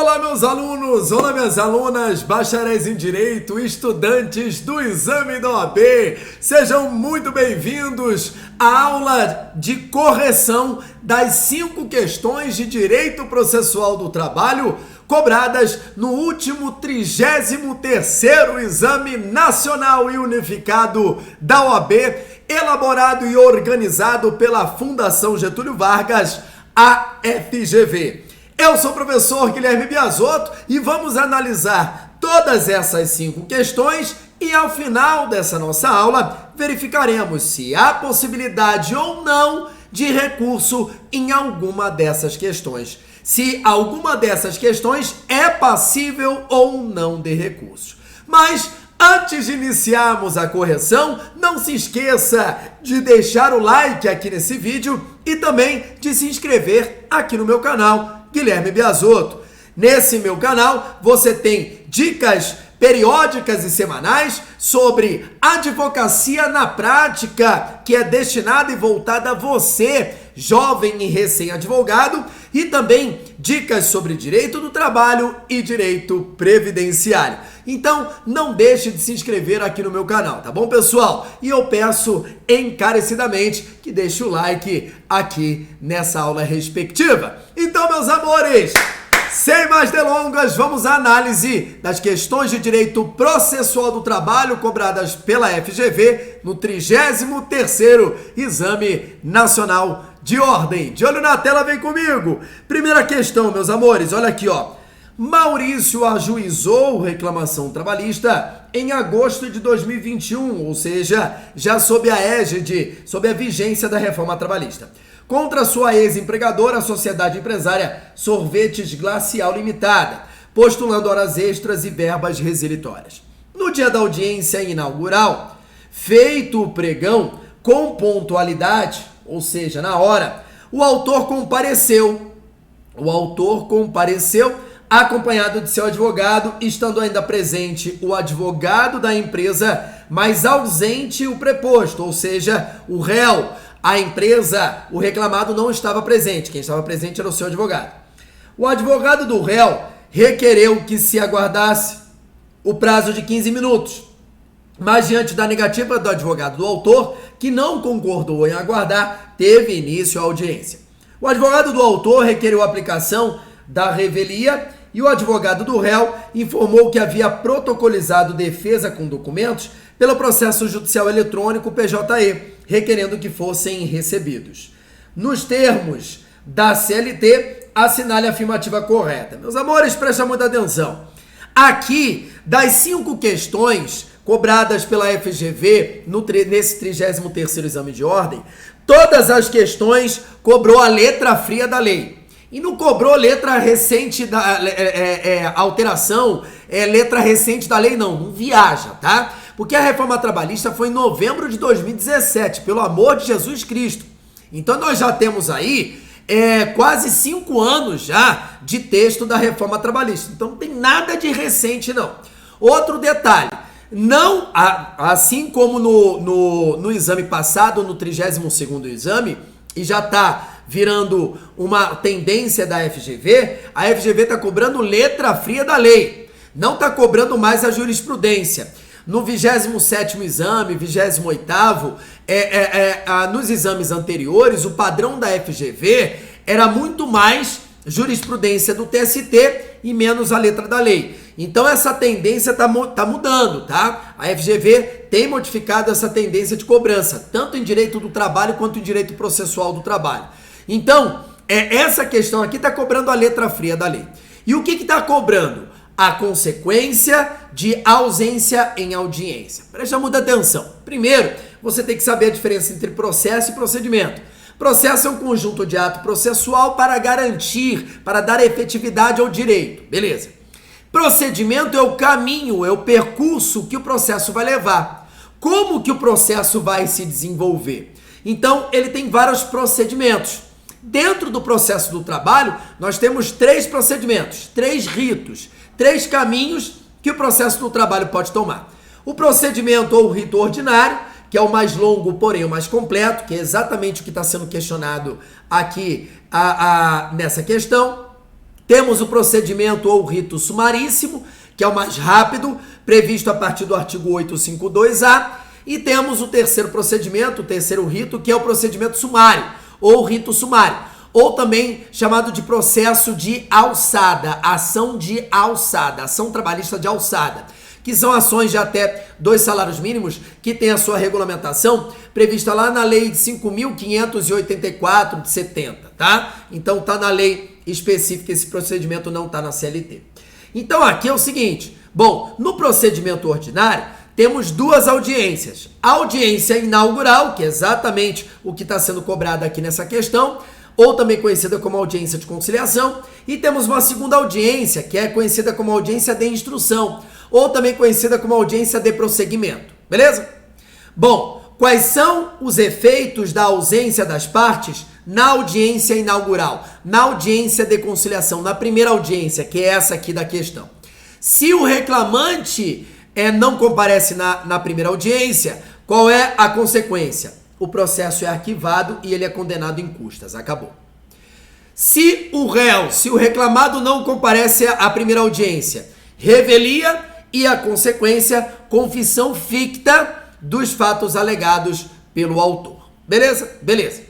Olá, meus alunos! Olá, minhas alunas, bacharéis em Direito, estudantes do exame da OAB. Sejam muito bem-vindos à aula de correção das 5 questões de Direito Processual do Trabalho cobradas no último 33º Exame Nacional e Unificado da OAB, elaborado e organizado pela Fundação Getúlio Vargas, a FGV. Eu sou o professor Guilherme Biasotto e vamos analisar todas essas 5 questões e ao final dessa nossa aula verificaremos se há possibilidade ou não de recurso em alguma dessas questões. Se alguma dessas questões é passível ou não de recurso. Mas antes de iniciarmos a correção, não se esqueça de deixar o like aqui nesse vídeo e também de se inscrever aqui no meu canal Guilherme Biasotto. Nesse meu canal você tem dicas periódicas e semanais sobre advocacia na prática, que é destinada e voltada a você, jovem e recém-advogado, e também dicas sobre direito do trabalho e direito previdenciário. Então, não deixe de se inscrever aqui no meu canal, tá bom, pessoal? E eu peço encarecidamente que deixe o like aqui nessa aula respectiva. Então, meus amores, sem mais delongas, vamos à análise das questões de direito processual do trabalho cobradas pela FGV no 33º Exame Nacional de Ordem. De olho na tela, vem comigo. Primeira questão, meus amores, olha aqui, ó. Maurício ajuizou reclamação trabalhista em agosto de 2021, ou seja, já sob a égide, sob a vigência da reforma trabalhista, contra sua ex-empregadora, a Sociedade Empresária Sorvetes Glacial Limitada, postulando horas extras e verbas resilitórias. No dia da audiência inaugural, feito o pregão com pontualidade, ou seja, na hora, o autor compareceu acompanhado de seu advogado, estando ainda presente o advogado da empresa, mas ausente o preposto, ou seja, o réu. A empresa, o reclamado não estava presente, quem estava presente era o seu advogado. O advogado do réu requereu que se aguardasse o prazo de 15 minutos, mas diante da negativa do advogado do autor, que não concordou em aguardar, teve início a audiência. O advogado do autor requereu a aplicação da revelia e o advogado do réu informou que havia protocolizado defesa com documentos pelo processo judicial eletrônico PJE, requerendo que fossem recebidos. Nos termos da CLT, assinale a afirmativa correta. Meus amores, prestem muita atenção. Aqui, das 5 questões cobradas pela FGV nesse 33º Exame de Ordem, todas as questões cobrou a letra fria da lei. E não cobrou letra recente da alteração, letra recente da lei, não viaja, tá? Porque a reforma trabalhista foi em novembro de 2017, pelo amor de Jesus Cristo. Então nós já temos aí quase 5 anos já de texto da reforma trabalhista. Então não tem nada de recente, não. Outro detalhe, não, assim como no exame passado, no 32º exame, e já está virando uma tendência da FGV, a FGV está cobrando letra fria da lei, não está cobrando mais a jurisprudência. No 27º exame, 28º, nos exames anteriores, o padrão da FGV era muito mais jurisprudência do TST e menos a letra da lei. Então essa tendência está mudando, tá? A FGV tem modificado essa tendência de cobrança, tanto em direito do trabalho quanto em direito processual do trabalho. Então, essa questão aqui está cobrando a letra fria da lei. E o que está cobrando? A consequência de ausência em audiência. Presta muita atenção. Primeiro, você tem que saber a diferença entre processo e procedimento. Processo é um conjunto de ato processual para garantir, para dar efetividade ao direito. Beleza. Procedimento é o caminho, é o percurso que o processo vai levar. Como que o processo vai se desenvolver? Então, ele tem vários procedimentos. Dentro do processo do trabalho, nós temos 3 procedimentos, 3 ritos, 3 caminhos que o processo do trabalho pode tomar. O procedimento ou o rito ordinário, que é o mais longo, porém o mais completo, que é exatamente o que está sendo questionado aqui nessa questão. Temos o procedimento ou rito sumaríssimo, que é o mais rápido, previsto a partir do artigo 852-A, e temos o terceiro procedimento, o terceiro rito, que é o procedimento sumário, ou rito sumário, ou também chamado de processo de alçada, ação de alçada, ação trabalhista de alçada, que são ações de até 2 salários mínimos, que tem a sua regulamentação prevista lá na Lei 5.584 de 70, tá? Então tá na lei específica, esse procedimento não tá na CLT. Então aqui é o seguinte, bom, no procedimento ordinário, temos 2 audiências. A audiência inaugural, que é exatamente o que está sendo cobrado aqui nessa questão, ou também conhecida como audiência de conciliação, e temos uma segunda audiência, que é conhecida como audiência de instrução, ou também conhecida como audiência de prosseguimento, beleza? Bom, quais são os efeitos da ausência das partes na audiência inaugural, na audiência de conciliação, na primeira audiência, que é essa aqui da questão? Se o reclamante não comparece na primeira audiência, qual é a consequência? O processo é arquivado e ele é condenado em custas. Acabou. Se o reclamado não comparece à primeira audiência, revelia e a consequência, confissão ficta dos fatos alegados pelo autor. Beleza? Beleza.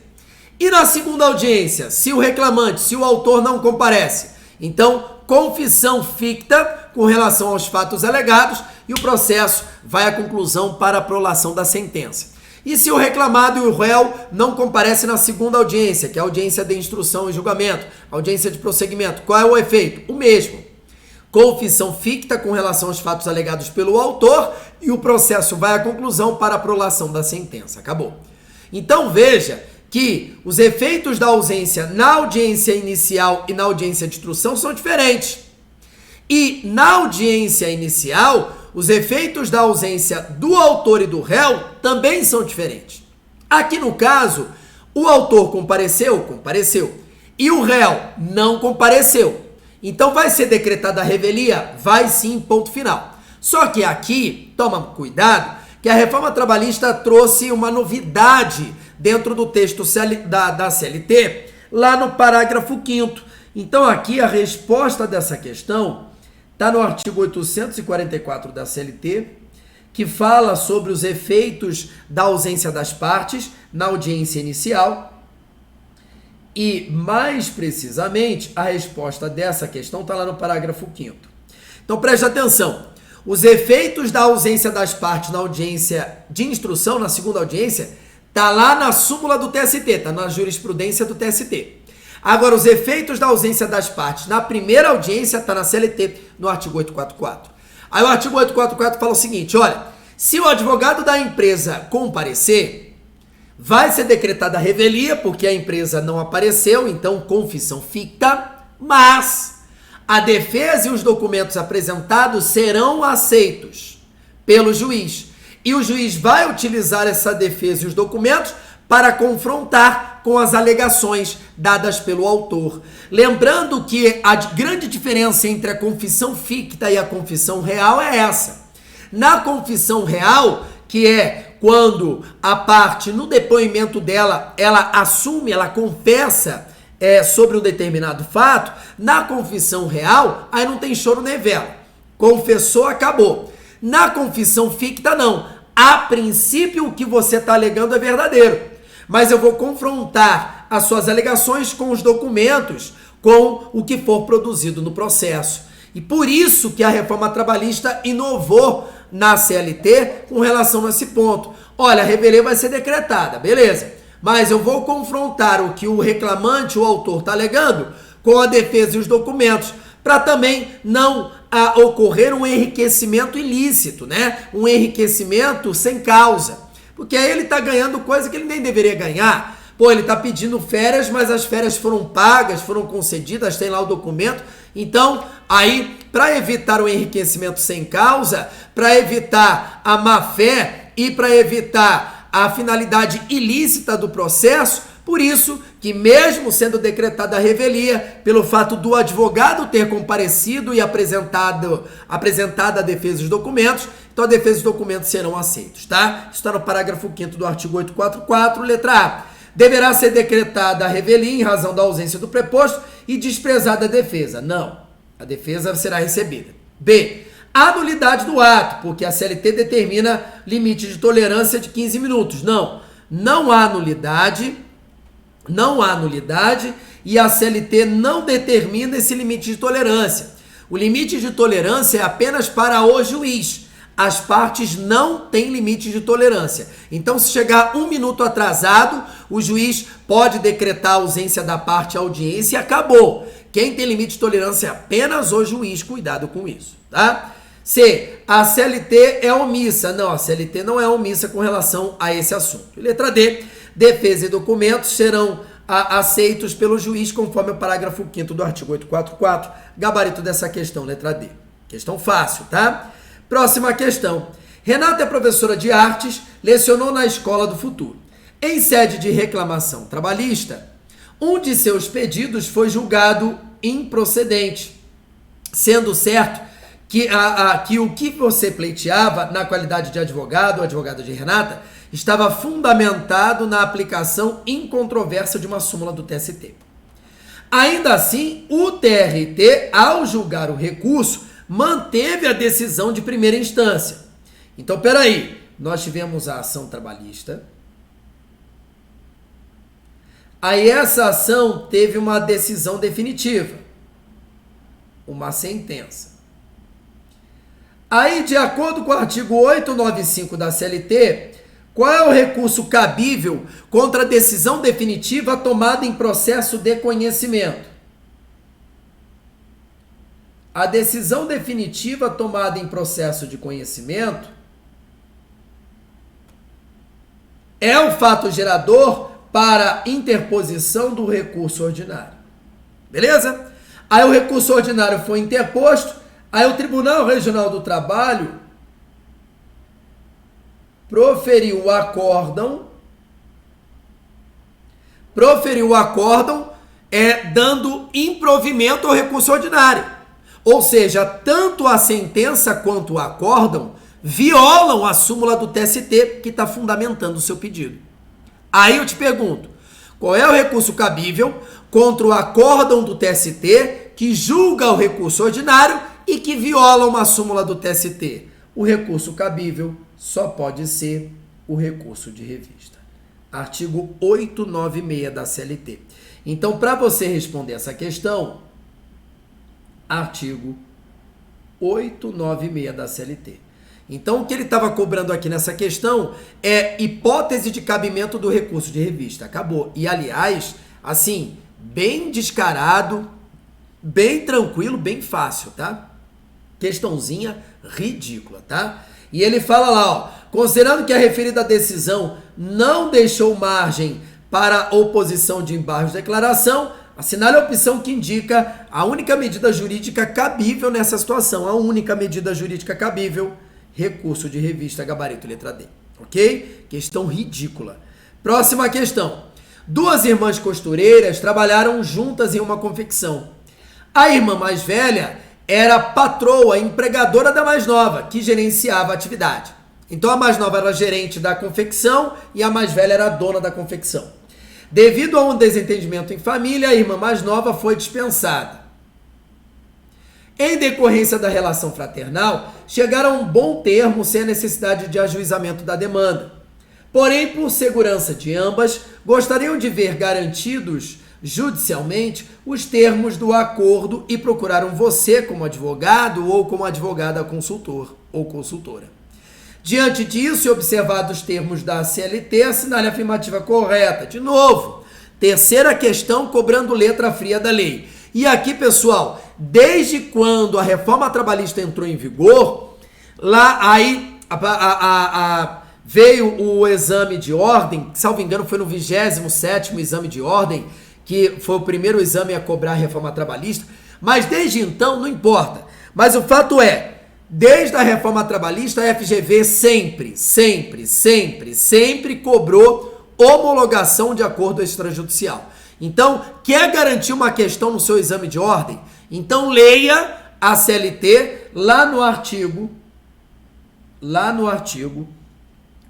E na segunda audiência, se o reclamante, se o autor não comparece, então confissão ficta com relação aos fatos alegados e o processo vai à conclusão para a prolação da sentença. E se o reclamado e o réu não comparecem na segunda audiência, que é a audiência de instrução e julgamento, audiência de prosseguimento, qual é o efeito? O mesmo. Confissão ficta com relação aos fatos alegados pelo autor e o processo vai à conclusão para a prolação da sentença. Acabou. Então veja que os efeitos da ausência na audiência inicial e na audiência de instrução são diferentes. E na audiência inicial, os efeitos da ausência do autor e do réu também são diferentes. Aqui no caso, o autor compareceu, e o réu não compareceu. Então vai ser decretada a revelia? Vai sim, ponto final. Só que aqui, toma cuidado, que a reforma trabalhista trouxe uma novidade dentro do texto da CLT, lá no parágrafo 5º. Então aqui a resposta dessa questão está no artigo 844 da CLT, que fala sobre os efeitos da ausência das partes na audiência inicial. E, mais precisamente, a resposta dessa questão está lá no parágrafo 5º. Então, preste atenção. Os efeitos da ausência das partes na audiência de instrução, na segunda audiência, está lá na súmula do TST, está na jurisprudência do TST. Agora, os efeitos da ausência das partes na primeira audiência está na CLT, no artigo 844. Aí o artigo 844 fala o seguinte, olha, se o advogado da empresa comparecer, vai ser decretada a revelia, porque a empresa não apareceu, então confissão ficta, mas a defesa e os documentos apresentados serão aceitos pelo juiz. E o juiz vai utilizar essa defesa e os documentos para confrontar com as alegações dadas pelo autor. Lembrando que a grande diferença entre a confissão ficta e a confissão real é essa. Na confissão real, que é quando a parte, no depoimento dela, ela assume, ela confessa sobre um determinado fato, na confissão real, aí não tem choro nem vela. Confessou, acabou. Na confissão ficta, não. A princípio, o que você está alegando é verdadeiro, mas eu vou confrontar as suas alegações com os documentos, com o que for produzido no processo. E por isso que a reforma trabalhista inovou na CLT com relação a esse ponto. Olha, a revelia vai ser decretada, beleza, mas eu vou confrontar o que o reclamante, o autor, está alegando com a defesa e os documentos, para também não ocorrer um enriquecimento ilícito, né? Um enriquecimento sem causa, porque aí ele está ganhando coisa que ele nem deveria ganhar. Pô, ele está pedindo férias, mas as férias foram pagas, foram concedidas, tem lá o documento. Então, aí, para evitar o enriquecimento sem causa, para evitar a má-fé e para evitar a finalidade ilícita do processo, por isso que mesmo sendo decretada a revelia, pelo fato do advogado ter comparecido e apresentada a defesa dos documentos, então a defesa dos documentos serão aceitos, tá? Isso está no parágrafo 5º do artigo 844, letra A. deverá ser decretada a revelia em razão da ausência do preposto e desprezada a defesa. Não, a defesa será recebida. B, a nulidade do ato, porque a CLT determina limite de tolerância de 15 minutos. Não há nulidade e a CLT não determina esse limite de tolerância. O limite de tolerância é apenas para o juiz. As partes não têm limite de tolerância. Então, se chegar 1 minuto atrasado, o juiz pode decretar a ausência da parte à audiência e acabou. Quem tem limite de tolerância é apenas o juiz. Cuidado com isso, tá? C, a CLT é omissa. Não, a CLT não é omissa com relação a esse assunto. Letra D, defesa e documentos serão aceitos pelo juiz conforme o parágrafo 5º do artigo 844. Gabarito dessa questão, letra D. Questão fácil, tá? Próxima questão. Renata é professora de artes, lecionou na Escola do Futuro. Em sede de reclamação trabalhista, um de seus pedidos foi julgado improcedente, sendo certo que o que você pleiteava na qualidade de advogado ou advogada de Renata estava fundamentado na aplicação incontroversa de uma súmula do TST. Ainda assim, o TRT, ao julgar o recurso, manteve a decisão de primeira instância. Então, peraí, nós tivemos a ação trabalhista, aí essa ação teve uma decisão definitiva, uma sentença. Aí, de acordo com o artigo 895 da CLT, qual é o recurso cabível contra a decisão definitiva tomada em processo de conhecimento? A decisão definitiva tomada em processo de conhecimento é o fato gerador para interposição do recurso ordinário. Beleza? Aí o recurso ordinário foi interposto, aí o Tribunal Regional do Trabalho proferiu o acórdão, dando improvimento ao recurso ordinário. Ou seja, tanto a sentença quanto o acórdão violam a súmula do TST que está fundamentando o seu pedido. Aí eu te pergunto, qual é o recurso cabível contra o acórdão do TST que julga o recurso ordinário e que viola uma súmula do TST? O recurso cabível só pode ser o recurso de revista. Artigo 896 da CLT. Então, para você responder essa questão, artigo 896 da CLT. Então, o que ele estava cobrando aqui nessa questão é hipótese de cabimento do recurso de revista. Acabou. E, aliás, assim, bem descarado, bem tranquilo, bem fácil, tá? Questãozinha ridícula, tá? E ele fala lá, ó, considerando que a referida decisão não deixou margem para oposição de embargos de declaração, assinale a opção que indica a única medida jurídica cabível nessa situação. A única medida jurídica cabível, recurso de revista, gabarito, letra D. Ok? Questão ridícula. Próxima questão. Duas irmãs costureiras trabalharam juntas em uma confecção. A irmã mais velha era patroa, empregadora da mais nova, que gerenciava a atividade. Então a mais nova era gerente da confecção e a mais velha era a dona da confecção. Devido a um desentendimento em família, a irmã mais nova foi dispensada. Em decorrência da relação fraternal, chegaram a um bom termo sem a necessidade de ajuizamento da demanda. Porém, por segurança de ambas, gostariam de ver garantidos judicialmente os termos do acordo e procuraram você como advogado ou como advogada consultor ou consultora. Diante disso e observados os termos da CLT, assinale a afirmativa correta. De novo, terceira questão cobrando letra fria da lei. E aqui, pessoal, desde quando a reforma trabalhista entrou em vigor, lá aí veio o exame de ordem, salvo engano foi no 27º exame de ordem, que foi o primeiro exame a cobrar a reforma trabalhista, mas desde então não importa. Mas o fato é, desde a reforma trabalhista, a FGV sempre cobrou homologação de acordo extrajudicial. Então, quer garantir uma questão no seu exame de ordem? Então, leia a CLT lá no artigo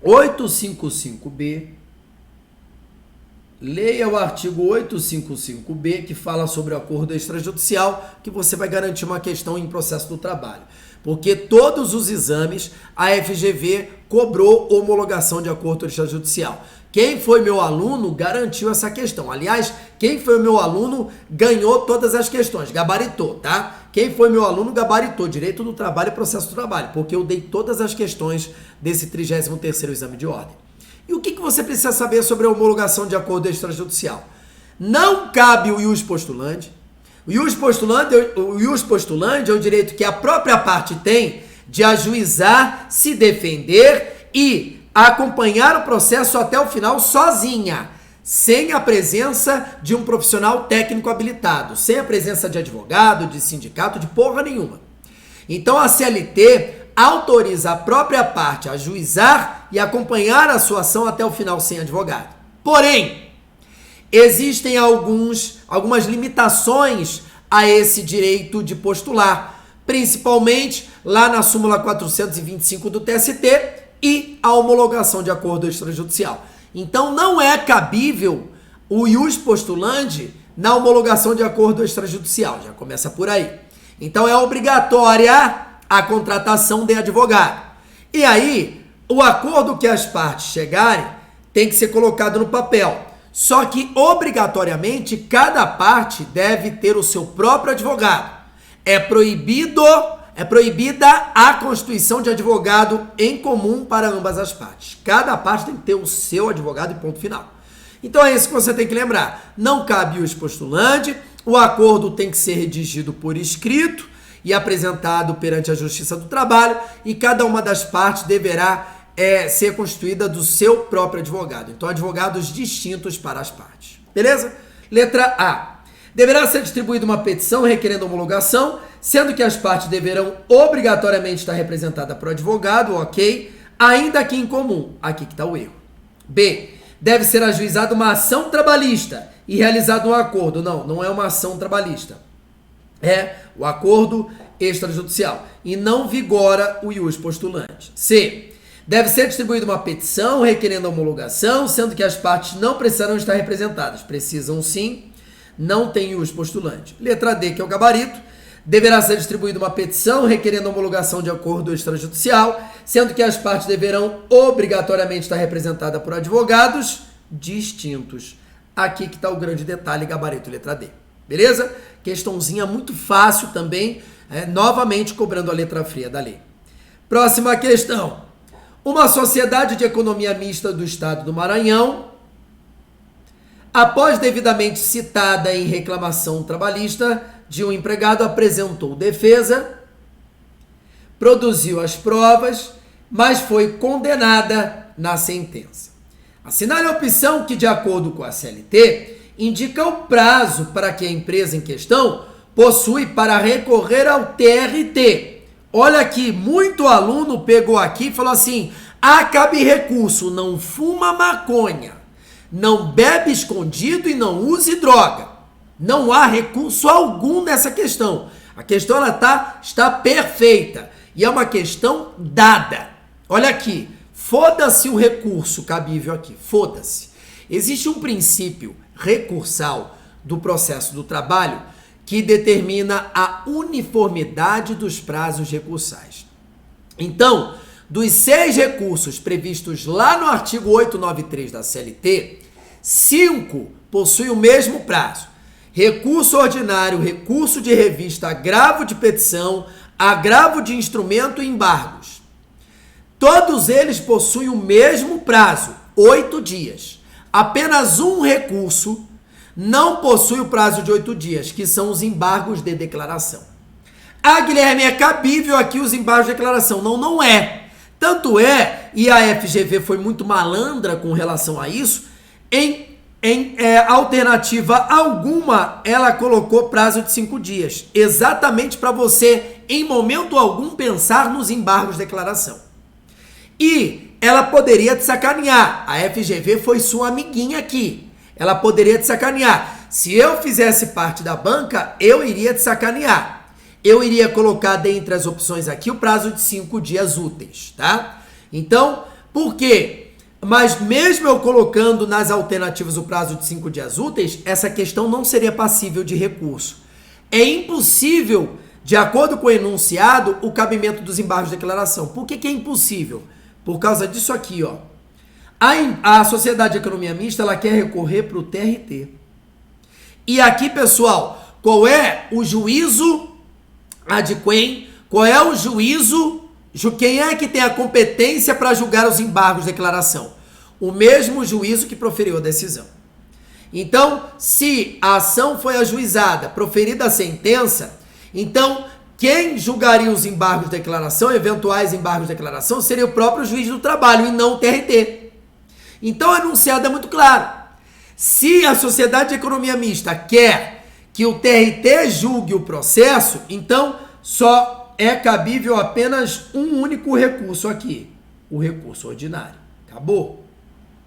855B, leia o artigo 855B, que fala sobre o acordo extrajudicial, que você vai garantir uma questão em processo do trabalho. Porque todos os exames, a FGV cobrou homologação de acordo extrajudicial. Quem foi meu aluno garantiu essa questão. Aliás, quem foi meu aluno ganhou todas as questões, gabaritou, tá? Quem foi meu aluno gabaritou direito do trabalho e processo do trabalho, porque eu dei todas as questões desse 33º exame de ordem. E o que você precisa saber sobre a homologação de acordo extrajudicial? Não cabe o ius postulandi. O ius postulandi é o direito que a própria parte tem de ajuizar, se defender e acompanhar o processo até o final sozinha, sem a presença de um profissional técnico habilitado, sem a presença de advogado, de sindicato, de porra nenhuma. Então a CLT autoriza a própria parte a ajuizar e acompanhar a sua ação até o final sem advogado. Porém, existem algumas limitações a esse direito de postular, principalmente lá na súmula 425 do TST e a homologação de acordo extrajudicial. Então não é cabível o ius postulandi na homologação de acordo extrajudicial, já começa por aí. Então é obrigatória a contratação de advogado. E aí, o acordo que as partes chegarem tem que ser colocado no papel. Só que, obrigatoriamente, cada parte deve ter o seu próprio advogado. É proibida a constituição de advogado em comum para ambas as partes. Cada parte tem que ter o seu advogado e ponto final. Então é isso que você tem que lembrar. Não cabe o ius postulandi, o acordo tem que ser redigido por escrito e apresentado perante a Justiça do Trabalho, e cada uma das partes deverá ser constituída do seu próprio advogado. Então, advogados distintos para as partes. Beleza? Letra A. Deverá ser distribuída uma petição requerendo homologação, sendo que as partes deverão obrigatoriamente estar representadas por advogado, ok? Ainda que em comum. Aqui que está o erro. B. Deve ser ajuizada uma ação trabalhista e realizado um acordo. Não é uma ação trabalhista. É o acordo extrajudicial. E não vigora o ius postulante. C. Deve ser distribuída uma petição requerendo homologação, sendo que as partes não precisarão estar representadas. Precisam sim, não tem ius postulante. Letra D, que é o gabarito. Deverá ser distribuída uma petição requerendo homologação de acordo extrajudicial, sendo que as partes deverão obrigatoriamente estar representadas por advogados distintos. Aqui que está o grande detalhe, gabarito, letra D. Beleza? Questãozinha muito fácil também, novamente cobrando a letra fria da lei. Próxima questão. Uma sociedade de economia mista do estado do Maranhão, após devidamente citada em reclamação trabalhista de um empregado, apresentou defesa, produziu as provas, mas foi condenada na sentença. Assinale a opção que, de acordo com a CLT, indica o prazo para que a empresa em questão possui para recorrer ao TRT. Olha aqui, muito aluno pegou aqui e falou assim: cabe recurso, não fuma maconha, não bebe escondido e não use droga. Não há recurso algum nessa questão. A questão está perfeita e é uma questão dada. Olha aqui, foda-se o recurso cabível aqui, foda-se. Existe um princípio recursal do processo do trabalho que determina a uniformidade dos prazos recursais. Então, dos 6 recursos previstos lá no artigo 893 da CLT, 5 possuem o mesmo prazo. Recurso ordinário, recurso de revista, agravo de petição, agravo de instrumento e embargos. Todos eles possuem o mesmo prazo, 8 dias. Apenas um recurso não possui o prazo de 8 dias, que são os embargos de declaração. Guilherme, é cabível aqui os embargos de declaração. Não é. Tanto é, e a FGV foi muito malandra com relação a isso, em alternativa alguma, ela colocou prazo de 5 dias, exatamente para você, em momento algum, pensar nos embargos de declaração. E ela poderia te sacanear. A FGV foi sua amiguinha aqui. Ela poderia te sacanear. Se eu fizesse parte da banca, eu iria te sacanear. Eu iria colocar dentre as opções aqui o prazo de 5 dias úteis, tá? Então, por quê? Mas mesmo eu colocando nas alternativas o prazo de 5 dias úteis, essa questão não seria passível de recurso. É impossível, de acordo com o enunciado, o cabimento dos embargos de declaração. Por que é impossível? Por causa disso aqui, ó. A Sociedade de Economia Mista, ela quer recorrer para o TRT. E aqui, pessoal, qual é o juízo adquém? Qual é o juízo? Quem é que tem a competência para julgar os embargos de declaração? O mesmo juízo que proferiu a decisão. Então, se a ação foi ajuizada, proferida a sentença, então quem julgaria os embargos de declaração, eventuais embargos de declaração, seria o próprio juiz do trabalho e não o TRT. Então, o enunciado é muito claro. Se a Sociedade de Economia Mista quer que o TRT julgue o processo, então só é cabível apenas um único recurso aqui, o recurso ordinário. Acabou,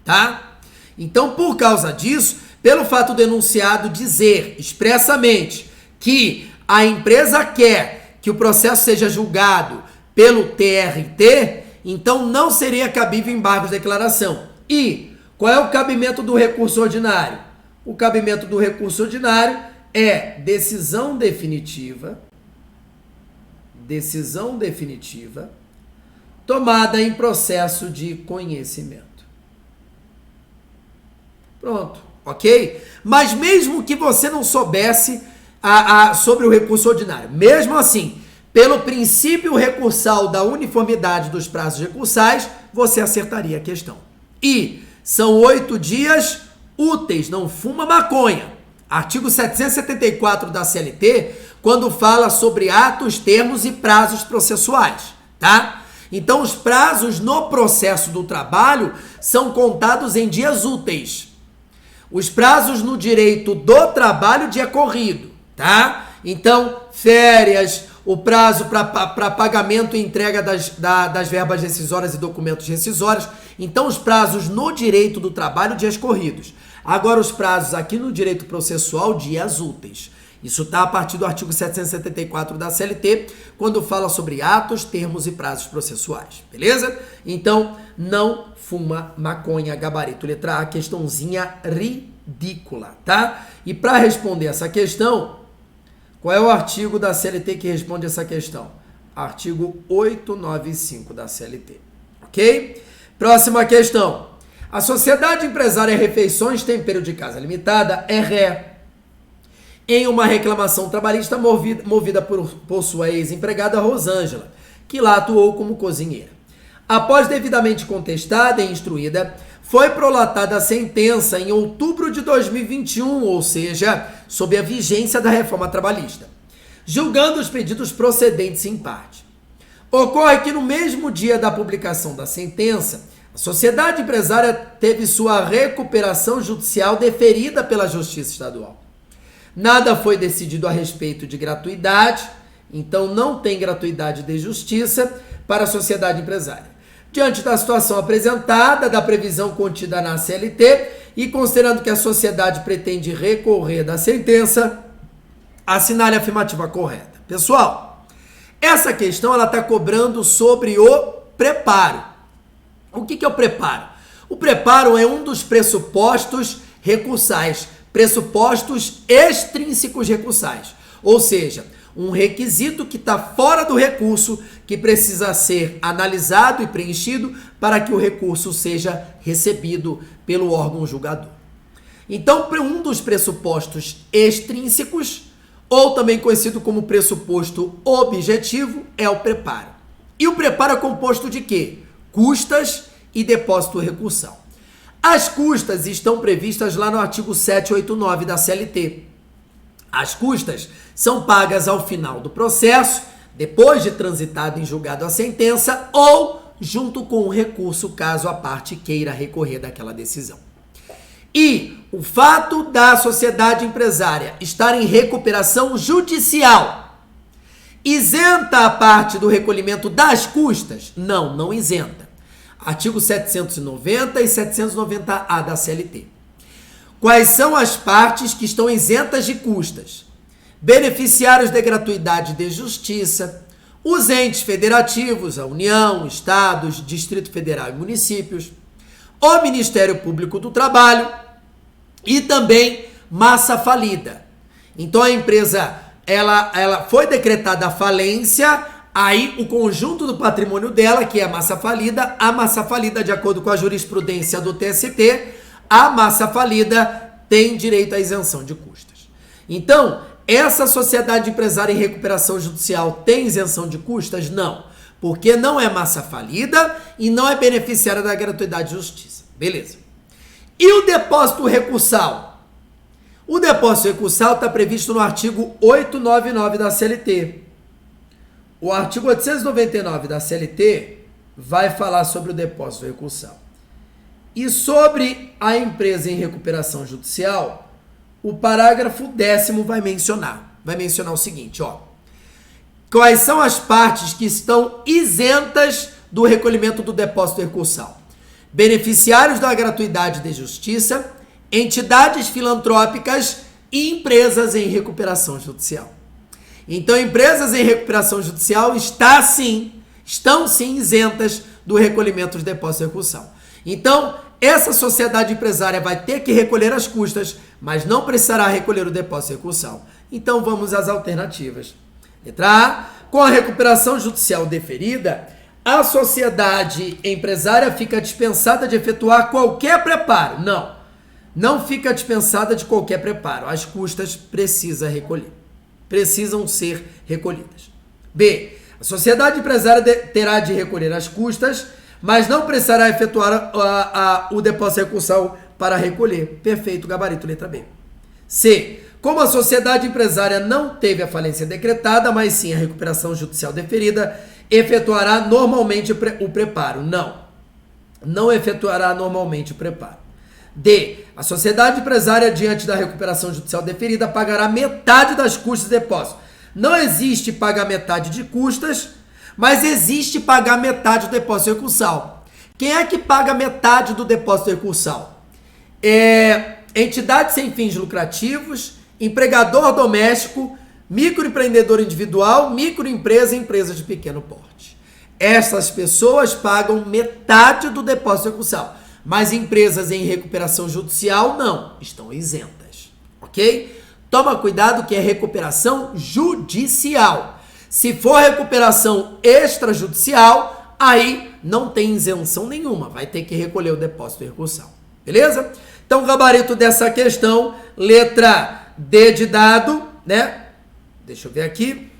tá? Então, por causa disso, pelo fato do enunciado dizer expressamente que a empresa quer que o processo seja julgado pelo TRT, então não seria cabível embargos de declaração. E qual é o cabimento do recurso ordinário? O cabimento do recurso ordinário é decisão definitiva tomada em processo de conhecimento. Pronto, ok? Mas mesmo que você não soubesse sobre o recurso ordinário, mesmo assim, pelo princípio recursal da uniformidade dos prazos recursais, você acertaria a questão. E são 8 dias úteis, não fuma maconha. Artigo 774 da CLT, quando fala sobre atos, termos e prazos processuais, tá? Então, os prazos no processo do trabalho são contados em dias úteis. Os prazos no direito do trabalho, dia corrido, tá? Então, férias, o prazo para pagamento e entrega das verbas rescisórias e documentos rescisórios. Então, os prazos no direito do trabalho, dias corridos. Agora, os prazos aqui no direito processual, dias úteis. Isso está a partir do artigo 774 da CLT, quando fala sobre atos, termos e prazos processuais, beleza? Então, não fuma maconha, gabarito, letra A, questãozinha ridícula, tá? E para responder essa questão, qual é o artigo da CLT que responde essa questão? Artigo 895 da CLT, ok? Próxima questão. A Sociedade Empresária Refeições Tempero de Casa Limitada é ré em uma reclamação trabalhista movida por sua ex-empregada Rosângela, que lá atuou como cozinheira. Após devidamente contestada e instruída, foi prolatada a sentença em outubro de 2021, ou seja, sob a vigência da reforma trabalhista, julgando os pedidos procedentes em parte. Ocorre que no mesmo dia da publicação da sentença, a sociedade empresária teve sua recuperação judicial deferida pela Justiça Estadual. Nada foi decidido a respeito de gratuidade, então não tem gratuidade de justiça para a sociedade empresária. Diante da situação apresentada, da previsão contida na CLT e considerando que a sociedade pretende recorrer da sentença, assinale a afirmativa correta. Pessoal, essa questão ela está cobrando sobre o preparo. O que é o preparo? O preparo é um dos pressupostos recursais, pressupostos extrínsecos recursais, ou seja, um requisito que está fora do recurso, que precisa ser analisado e preenchido para que o recurso seja recebido pelo órgão julgador. Então, um dos pressupostos extrínsecos, ou também conhecido como pressuposto objetivo, é o preparo. E o preparo é composto de quê? Custas e depósito recursal. As custas estão previstas lá no artigo 789 da CLT. As custas são pagas ao final do processo, depois de transitado em julgado a sentença ou junto com o recurso, caso a parte queira recorrer daquela decisão. E o fato da sociedade empresária estar em recuperação judicial isenta a parte do recolhimento das custas? Não, não isenta. Artigo 790 e 790-A da CLT. Quais são as partes que estão isentas de custas? Beneficiários de gratuidade de justiça, os entes federativos, a União, Estados, Distrito Federal e municípios, o Ministério Público do Trabalho e também massa falida. Então a empresa ela foi decretada a falência, aí o conjunto do patrimônio dela, que é a massa falida, de acordo com a jurisprudência do TST, a massa falida tem direito à isenção de custas. Então, essa sociedade empresária em recuperação judicial tem isenção de custas? Não, porque não é massa falida e não é beneficiária da gratuidade de justiça. Beleza. E o depósito recursal? O depósito recursal está previsto no artigo 899 da CLT. O artigo 899 da CLT vai falar sobre o depósito recursal. E sobre a empresa em recuperação judicial, o parágrafo 10º vai mencionar o seguinte, ó. Quais são as partes que estão isentas do recolhimento do depósito recursal? Beneficiários da gratuidade de justiça, entidades filantrópicas e empresas em recuperação judicial. Então, empresas em recuperação judicial estão sim isentas do recolhimento de depósito recursal. Então, essa sociedade empresária vai ter que recolher as custas, mas não precisará recolher o depósito recursal. Então, vamos às alternativas. Letra A, com a recuperação judicial deferida, a sociedade empresária fica dispensada de efetuar qualquer preparo. Não fica dispensada de qualquer preparo. As custas precisam ser recolhidas. B, a sociedade empresária terá de recolher as custas, mas não precisará efetuar o depósito recursal para recolher. Perfeito, gabarito, letra B. C, como a sociedade empresária não teve a falência decretada, mas sim a recuperação judicial deferida, efetuará normalmente o preparo. Não efetuará normalmente o preparo. D, a sociedade empresária, diante da recuperação judicial deferida, pagará metade das custas de depósito. Não existe pagar metade de custas, mas existe pagar metade do depósito recursal. Quem é que paga metade do depósito recursal? Entidades sem fins lucrativos, empregador doméstico, microempreendedor individual, microempresa e empresa de pequeno porte. Essas pessoas pagam metade do depósito recursal, mas empresas em recuperação judicial não, estão isentas, ok? Toma cuidado que é recuperação judicial. Se for recuperação extrajudicial, aí não tem isenção nenhuma, vai ter que recolher o depósito recursal, beleza? Então, gabarito dessa questão, letra D de dado, né? Deixa eu ver aqui.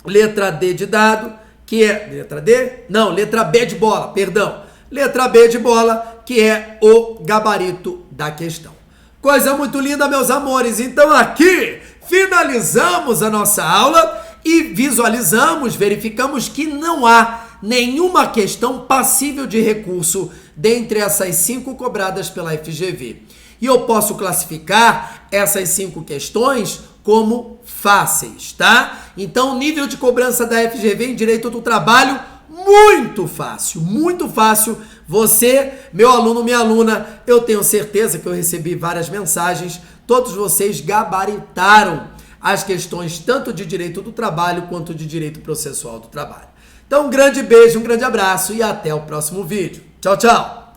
Letra D de dado, que é... Letra D? Não, letra B de bola, perdão. Letra B de bola, que é o gabarito da questão. Coisa muito linda, meus amores. Então, aqui finalizamos a nossa aula e verificamos que não há nenhuma questão passível de recurso dentre essas 5 cobradas pela FGV. E eu posso classificar essas 5 questões como fáceis, tá? Então, o nível de cobrança da FGV em Direito do Trabalho, muito fácil, muito fácil. Você, meu aluno, minha aluna, eu tenho certeza que eu recebi várias mensagens, todos vocês gabaritaram as questões tanto de Direito do Trabalho quanto de Direito Processual do Trabalho. Então, um grande beijo, um grande abraço e até o próximo vídeo. Tchau, tchau!